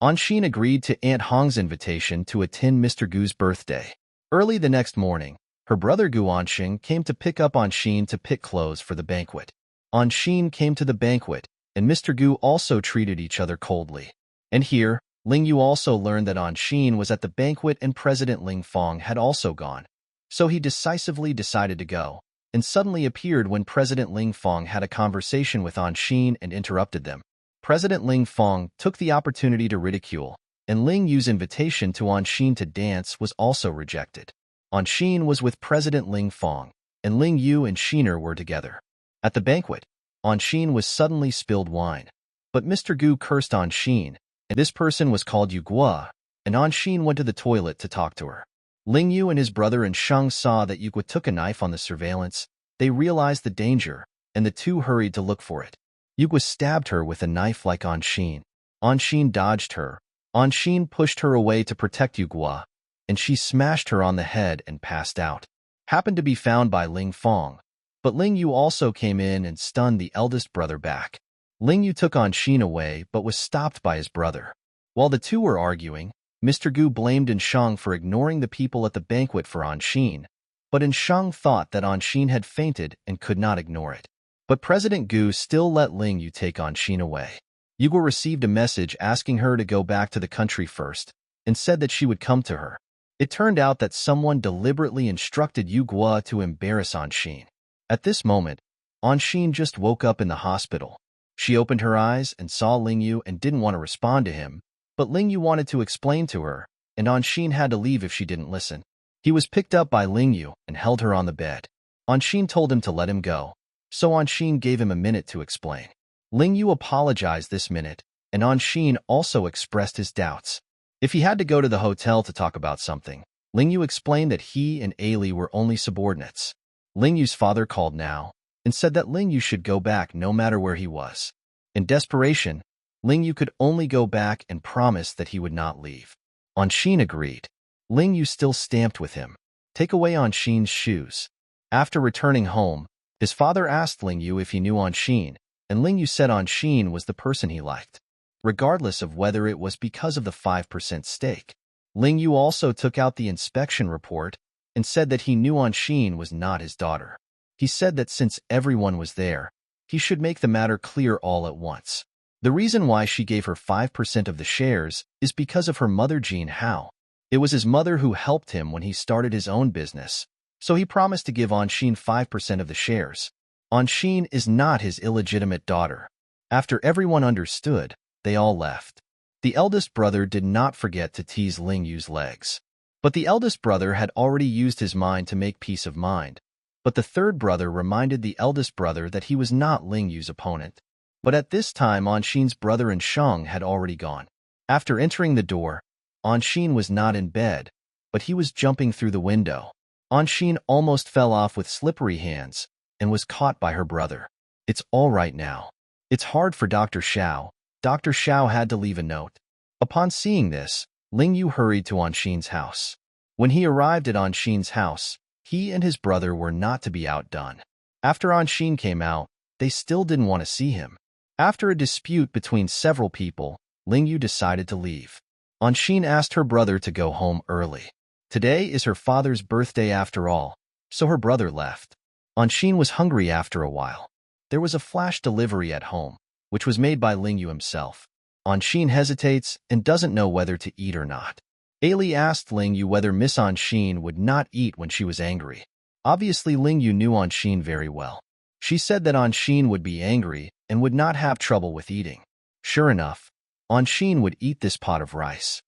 Anshin agreed to Aunt Hong's invitation to attend Mr. Gu's birthday. Early the next morning, her brother Gu Anshin came to pick up Anshin to pick clothes for the banquet. Anshin came to the banquet, and Mr. Gu also treated each other coldly. And here, Ling Yu also learned that Anshin was at the banquet and President Ling Fong had also gone. So he decisively decided to go, and suddenly appeared when President Ling Fong had a conversation with Anshin and interrupted them. President Ling Fong took the opportunity to ridicule, and Ling Yu's invitation to Anshin to dance was also rejected. Anshin was with President Ling Fong, and Ling Yu and Shiner were together. At the banquet, Anshin was suddenly spilled wine. But Mr. Gu cursed Anshin, and this person was called Yu Gua, and Anshin went to the toilet to talk to her. Ling Yu and his brother and Sheng saw that Yu Gua took a knife on the surveillance. They realized the danger, and the two hurried to look for it. Yu Gua stabbed her with a knife like Anshin. Anshin dodged her. Anshin pushed her away to protect Yu Gua, and she smashed her on the head and passed out. Happened to be found by Ling Fong. But Ling Yu also came in and stunned the eldest brother back. Ling Yu took Anshin away but was stopped by his brother. While the two were arguing, Mr. Gu blamed Anshang for ignoring the people at the banquet for Anshin, but Anshang thought that Anshin had fainted and could not ignore it. But President Gu still let Ling Yu take Anshin away. Yu Gua received a message asking her to go back to the country first, and said that she would come to her. It turned out that someone deliberately instructed Yu Gua to embarrass Anshin. At this moment, Anshin just woke up in the hospital. She opened her eyes and saw Ling Yu and didn't want to respond to him, but Ling Yu wanted to explain to her, and Anshin had to leave if she didn't listen. He was picked up by Ling Yu and held her on the bed. Anshin told him to let him go, so Anshin gave him a minute to explain. Ling Yu apologized this minute, and Anshin also expressed his doubts. If he had to go to the hotel to talk about something, Ling Yu explained that he and Ailey were only subordinates. Ling Yu's father called now and said that Ling Yu should go back no matter where he was. In desperation, Ling Yu could only go back and promise that he would not leave. Anshin agreed. Ling Yu still stamped with him. Take away Anshin's shoes. After returning home, his father asked Ling Yu if he knew Anshin, and Ling Yu said Anshin was the person he liked, regardless of whether it was because of the 5% stake. Ling Yu also took out the inspection report and said that he knew Anshin was not his daughter. He said that since everyone was there, he should make the matter clear all at once. The reason why she gave her 5% of the shares is because of her mother Jean Hao. It was his mother who helped him when he started his own business, so he promised to give Anshin 5% of the shares. Anshin is not his illegitimate daughter. After everyone understood, they all left. The eldest brother did not forget to tease Ling Yu's legs. But the eldest brother had already used his mind to make peace of mind. But the third brother reminded the eldest brother that he was not Ling Yu's opponent. But at this time Anshin's brother Anshang had already gone. After entering the door, Anshin was not in bed, but he was jumping through the window. Anshin almost fell off with slippery hands and was caught by her brother. It's all right now. It's hard for Dr. Xiao. Dr. Xiao had to leave a note. Upon seeing this, Ling Yu hurried to Anshin's house. When he arrived at Anshin's house, he and his brother were not to be outdone. After Anshin came out, they still didn't want to see him. After a dispute between several people, Ling Yu decided to leave. Anshin asked her brother to go home early. Today is her father's birthday after all, so her brother left. Anshin was hungry after a while. There was a flash delivery at home, which was made by Ling Yu himself. Anshin hesitates and doesn't know whether to eat or not. Ailey asked Ling Yu whether Miss Anshin would not eat when she was angry. Obviously, Ling Yu knew Anshin very well. She said that Anshin would be angry and would not have trouble with eating. Sure enough, Anshin would eat this pot of rice.